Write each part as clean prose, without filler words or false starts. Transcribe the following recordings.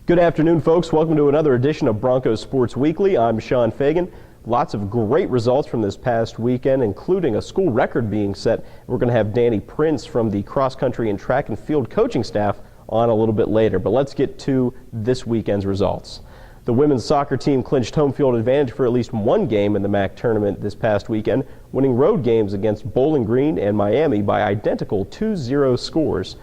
Good afternoon, folks. Welcome to another edition of Broncos Sports Weekly. I'm Sean Fagan. Lots of great results from this past weekend, including a school record being set. We're going to have Danny Prince from the cross country and track and field coaching staff on a little bit later. But let's get to this weekend's results. The women's soccer team clinched home field advantage for at least one game in the MAC tournament this past weekend, winning road games against Bowling Green and Miami by identical 2-0 scores.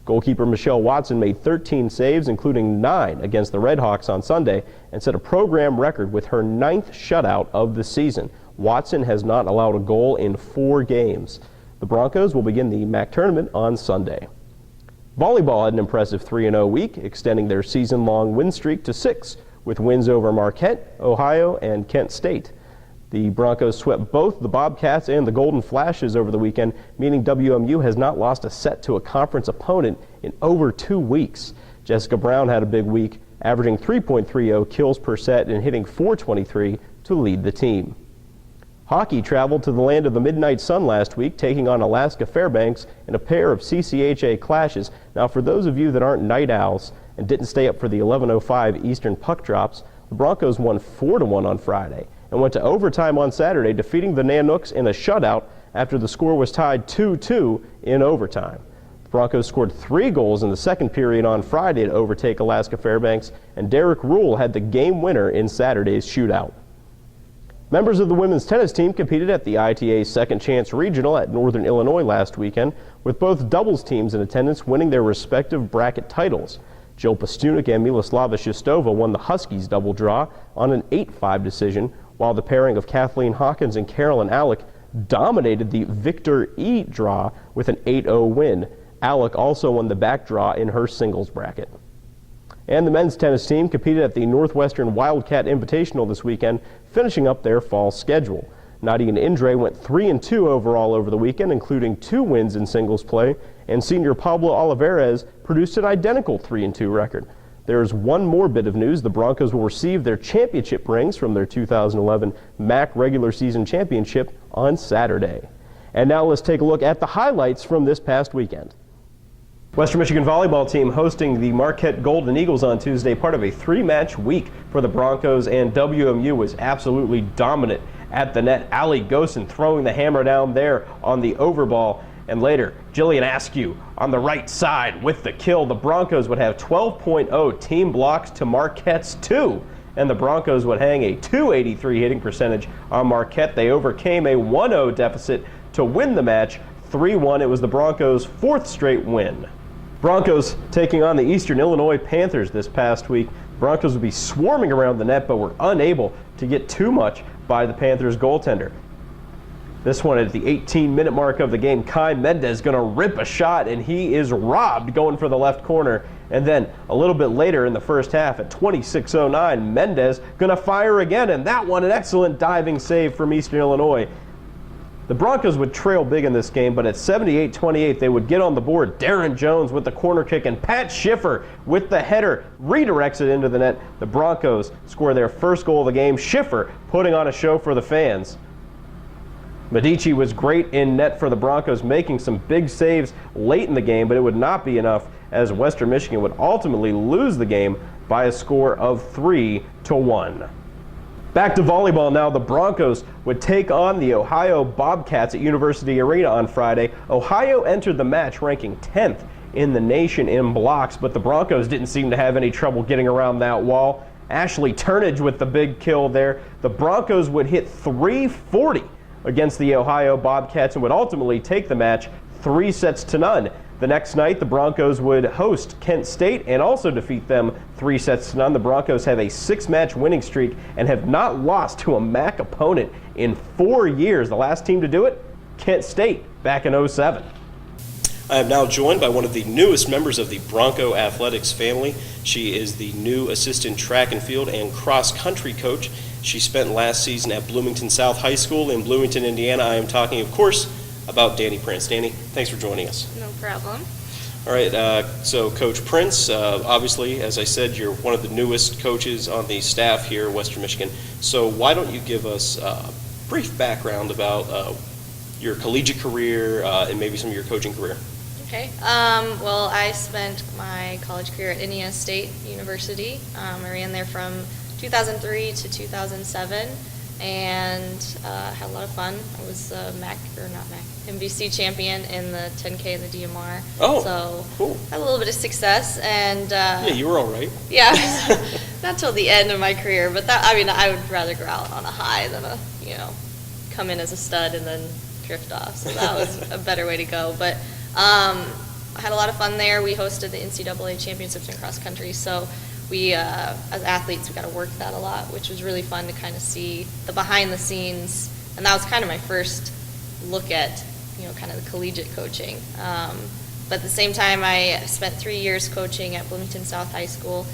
Goalkeeper Michelle Watson made 13 saves, including 9 against the Redhawks on Sunday, and set a program record with her 9th shutout of the season. Watson has not allowed a goal in 4 games. The Broncos will begin the MAC tournament on Sunday. Volleyball had an impressive 3-0 week, extending their season-long win streak to 6, with wins over Marquette, Ohio, and Kent State. The Broncos swept both the Bobcats and the Golden Flashes over the weekend, meaning WMU has not lost a set to a conference opponent in over 2 weeks. Jessica Brown had a big week, averaging 3.30 kills per set and hitting .423 to lead the team. Hockey traveled to the land of the midnight sun last week, taking on Alaska Fairbanks in a pair of CCHA clashes. Now, for those of you that aren't night owls and didn't stay up for the 11:05 Eastern puck drops, the Broncos won 4-1 on Friday and went to overtime on Saturday, defeating the Nanooks in a shutout after the score was tied 2-2 in overtime. The Broncos scored 3 goals in the second period on Friday to overtake Alaska Fairbanks, and Derek Rule had the game winner in Saturday's shootout. Members of the women's tennis team competed at the ITA's Second Chance Regional at Northern Illinois last weekend, with both doubles teams in attendance winning their respective bracket titles. Jill Pastunik and Miloslava Shistova won the Huskies double draw on an 8-5 decision, while the pairing of Kathleen Hawkins and Carolyn Alec dominated the Victor E draw with an 8-0 win. Alec also won the back draw in her singles bracket. And the men's tennis team competed at the Northwestern Wildcat Invitational this weekend, finishing up their fall schedule. Nadia and Indre went 3-2 overall over the weekend, including 2 wins in singles play, and senior Pablo Olivares produced an identical 3-2 record. There's one more bit of news. The Broncos will receive their championship rings from their 2011 MAC regular season championship on Saturday. And now let's take a look at the highlights from this past weekend. Western Michigan volleyball team hosting the Marquette Golden Eagles on Tuesday, part of a 3-match week for the Broncos, and WMU was absolutely dominant at the net. Allie Gosen throwing the hammer down there on the overball. And later, Jillian Askew on the right side with the kill. The Broncos would have 12.0 team blocks to Marquette's 2, and the Broncos would hang a .283 hitting percentage on Marquette. They overcame a 1-0 deficit to win the match 3-1. It was the Broncos' 4th straight win. Broncos taking on the Eastern Illinois Panthers this past week. Broncos would be swarming around the net, but were unable to get too much by the Panthers goaltender. This one at the 18-minute mark of the game, Kai Mendez going to rip a shot, and he is robbed going for the left corner. And then a little bit later in the first half at 26:09, Mendez going to fire again, and that one an excellent diving save from Eastern Illinois. The Broncos would trail big in this game, but at 78-28 they would get on the board. Darren Jones with the corner kick, and Pat Schiffer with the header redirects it into the net. The Broncos score their first goal of the game. Schiffer putting on a show for the fans. Medici was great in net for the Broncos, making some big saves late in the game, but it would not be enough as Western Michigan would ultimately lose the game by a score of 3-1. Back to volleyball now. The Broncos would take on the Ohio Bobcats at University Arena on Friday. Ohio entered the match ranking 10th in the nation in blocks, but the Broncos didn't seem to have any trouble getting around that wall. Ashley Turnage with the big kill there. The Broncos would hit .340 against the Ohio Bobcats and would ultimately take the match 3-0. The next night, the Broncos would host Kent State and also defeat them 3-0. The Broncos have a 6-match winning streak and have not lost to a MAC opponent in 4 years. The last team to do it, Kent State, back in '07. I am now joined by one of the newest members of the Bronco Athletics family. She is the new assistant track and field and cross-country coach. She spent last season at Bloomington South High School in Bloomington, Indiana. I am talking, of course, about Danny Prince. Danny, thanks for joining us. No problem. All right, so Coach Prince, obviously, as I said, you're one of the newest coaches on the staff here at Western Michigan. So why don't you give us a brief background about your collegiate career and maybe some of your coaching career? Okay. Well, I spent my college career at Indiana State University. I ran there from 2003 to 2007, and had a lot of fun. I was MVC champion in the 10K and the DMR. Oh, so cool. Had a little bit of success, and yeah, you were all right. Yeah, not till the end of my career, but I would rather go out on a high than come in as a stud and then drift off. So that was a better way to go. But I had a lot of fun there. We hosted the NCAA championships in cross country, so we, as athletes, we got to work that a lot, which was really fun to kind of see the behind the scenes. And that was kind of my first look at, kind of the collegiate coaching. But at the same time, I spent 3 years coaching at Bloomington South High School.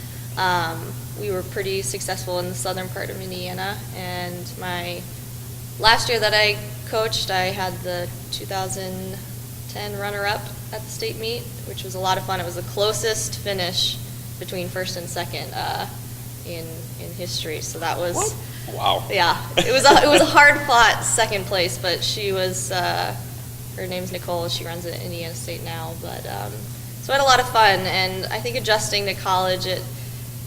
We were pretty successful in the southern part of Indiana, and my last year that I coached, I had the 2010 runner-up at the state meet, which was a lot of fun. It was the closest finish between first and second in history. So that was what? Wow. Yeah, it was a hard-fought second place, but she was her name's Nicole. She runs at Indiana State now, but so I had a lot of fun, and I think adjusting to college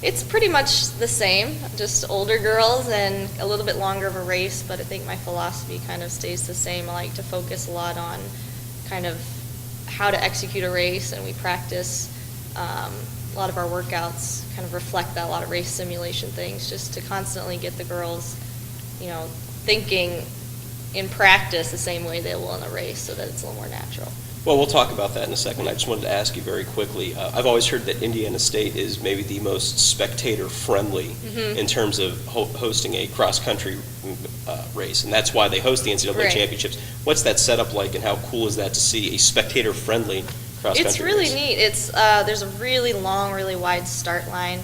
it's pretty much the same, just older girls and a little bit longer of a race, but I think my philosophy kind of stays the same. I like to focus a lot on kind of how to execute a race, and we practice a lot of our workouts kind of reflect that, a lot of race simulation things, just to constantly get the girls, thinking in practice the same way they will in a race, so that it's a little more natural. Well, we'll talk about that in a second. I just wanted to ask you very quickly. I've always heard that Indiana State is maybe the most spectator-friendly in terms of hosting a cross-country race, and that's why they host the NCAA Right. championships. What's that setup like, and how cool is that to see a spectator-friendly cross-country It's really race? neat. It's there's a really long, really wide start line,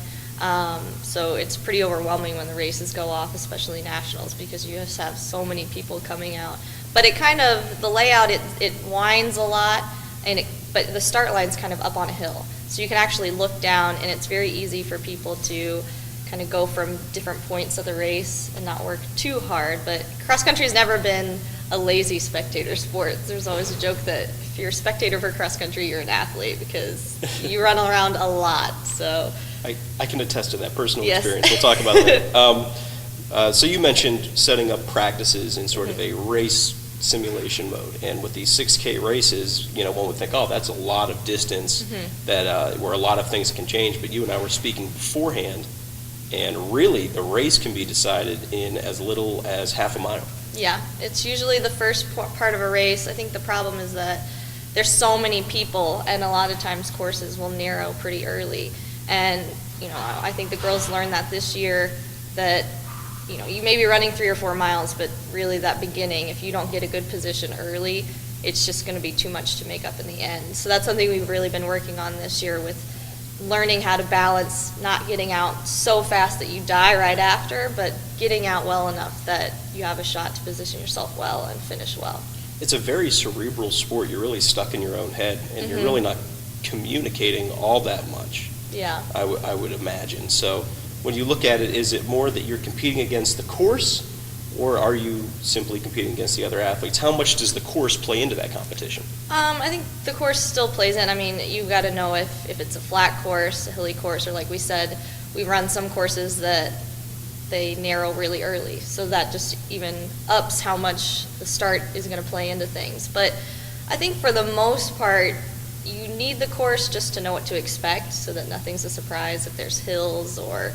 so it's pretty overwhelming when the races go off, especially nationals, because you just have so many people coming out. But the layout, it winds a lot, but the start line's kind of up on a hill. So you can actually look down, and it's very easy for people to kind of go from different points of the race and not work too hard. But cross country has never been a lazy spectator sport. There's always a joke that if you're a spectator for cross country, you're an athlete, because you run around a lot. So I can attest to that personal Yes. experience. We'll talk about it later. So you mentioned setting up practices in sort of a race simulation mode, and with these 6K races, one would think, oh, that's a lot of distance that where a lot of things can change. But you and I were speaking beforehand, and really the race can be decided in as little as half a mile. yeah, it's usually the first part of a race. I think the problem is that there's so many people, and a lot of times courses will narrow pretty early. And I think the girls learned that this year, that you may be running 3 or 4 miles, but really that beginning, if you don't get a good position early, it's just going to be too much to make up in the end. So that's something we've really been working on this year, with learning how to balance not getting out so fast that you die right after, but getting out well enough that you have a shot to position yourself well and finish well. It's a very cerebral sport. You're really stuck in your own head, and you're really not communicating all that much. Yeah. I would imagine. So when you look at it, is it more that you're competing against the course, or are you simply competing against the other athletes? How much does the course play into that competition? I think the course still plays in. I mean, you've got to know if it's a flat course, a hilly course, or like we said, we run some courses that they narrow really early. So that just even ups how much the start is going to play into things. But I think for the most part, you need the course just to know what to expect, so that nothing's a surprise if there's hills or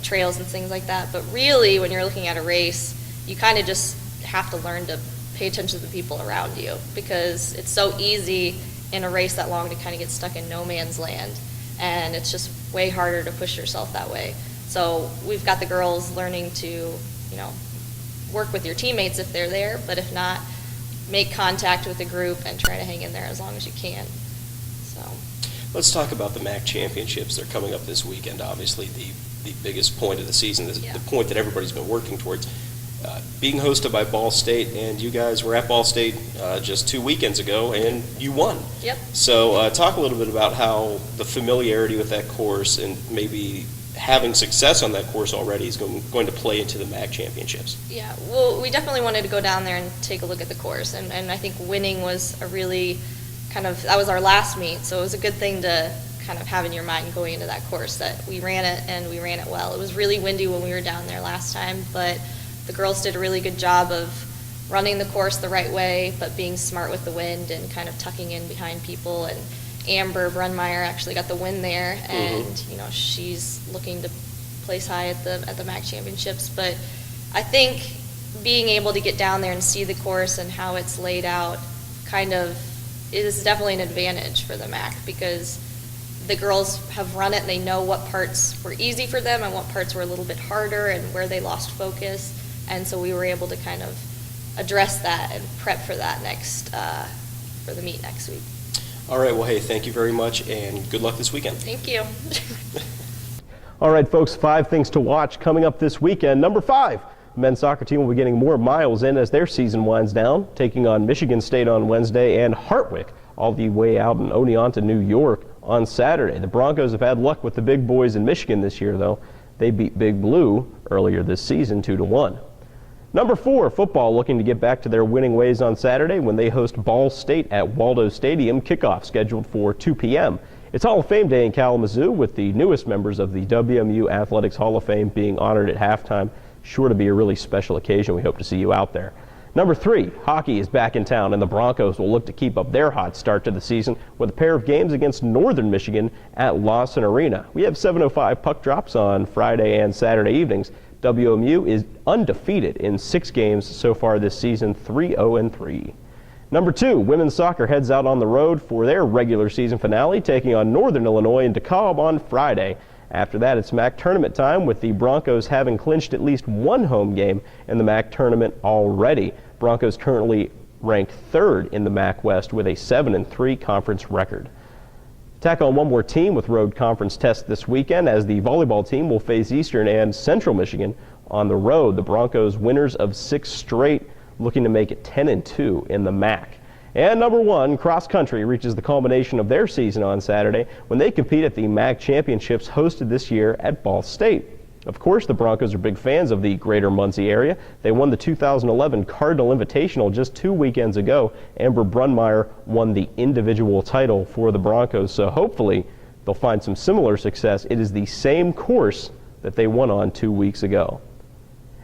trails and things like that. But really, when you're looking at a race, you kind of just have to learn to pay attention to the people around you, because it's so easy in a race that long to kind of get stuck in no man's land, and it's just way harder to push yourself that way. So we've got the girls learning to work with your teammates if they're there, but if not, make contact with the group and try to hang in there as long as you can. So Let's talk about the MAC championships. They're coming up this weekend, obviously the biggest point of the season, the point that everybody's been working towards. Being hosted by Ball State, and you guys were at Ball State just 2 weekends ago, and you won. Yep. So talk a little bit about how the familiarity with that course and maybe having success on that course already is going to play into the MAC championships. Yeah, well, we definitely wanted to go down there and take a look at the course, and I think winning was a really that was our last meet, so it was a good thing to kind of have in your mind going into that course that we ran it and we ran it well. It was really windy when we were down there last time, but the girls did a really good job of running the course the right way, but being smart with the wind and kind of tucking in behind people. And Amber Brunmeyer actually got the win there, and you know, she's looking to place high at the MAC championships. But I think being able to get down there and see the course and how it's laid out kind of is definitely an advantage for the MAC, because the girls have run it and they know what parts were easy for them and what parts were a little bit harder and where they lost focus. And so we were able to kind of address that and prep for that for the meet next week. All right, well, hey, thank you very much, and good luck this weekend. Thank you. All right, folks, 5 things to watch coming up this weekend. Number 5, the men's soccer team will be getting more miles in as their season winds down, taking on Michigan State on Wednesday and Hartwick all the way out in Oneonta, New York on Saturday. The Broncos have had luck with the big boys in Michigan this year, though. They beat Big Blue earlier this season 2-1. Number 4, football looking to get back to their winning ways on Saturday when they host Ball State at Waldo Stadium, kickoff scheduled for 2 p.m. It's Hall of Fame Day in Kalamazoo, with the newest members of the WMU Athletics Hall of Fame being honored at halftime. Sure to be a really special occasion. We hope to see you out there. Number 3, hockey is back in town, and the Broncos will look to keep up their hot start to the season with a pair of games against Northern Michigan at Lawson Arena. We have 7:05 puck drops on Friday and Saturday evenings. WMU is undefeated in 6 games so far this season, 3-0-3. Number 2, women's soccer heads out on the road for their regular season finale, taking on Northern Illinois in DeKalb on Friday. After that, it's MAC tournament time, with the Broncos having clinched at least one home game in the MAC tournament already. Broncos currently ranked 3rd in the MAC West with a 7-3 conference record. Tack on one more team with road conference tests this weekend, as the volleyball team will face Eastern and Central Michigan on the road. The Broncos, winners of 6 straight, looking to make it 10-2 in the MAC. And number 1, cross country reaches the culmination of their season on Saturday when they compete at the MAC championships hosted this year at Ball State. Of course, the Broncos are big fans of the greater Muncie area. They won the 2011 Cardinal Invitational just 2 weekends ago. Amber Brunmeyer won the individual title for the Broncos, so hopefully they'll find some similar success. It is the same course that they won on 2 weeks ago.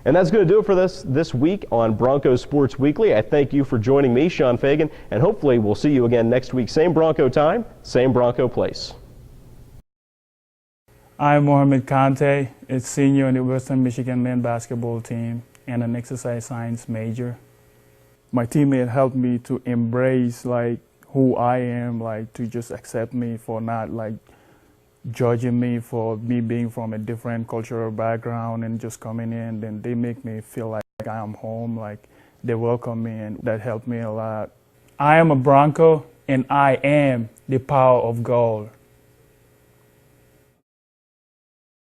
And that's going to do it for this week on Bronco Sports Weekly. I thank you for joining me, Sean Fagan, and hopefully we'll see you again next week. Same Bronco time, same Bronco place. I'm Mohamed Kante, a senior on the Western Michigan men's basketball team and an exercise science major. My teammate helped me to embrace who I am, to just accept me for not judging me for me being from a different cultural background and just coming in. Then they make me feel like I am home, they welcome me, and that helped me a lot. I am a Bronco, and I am the power of gold.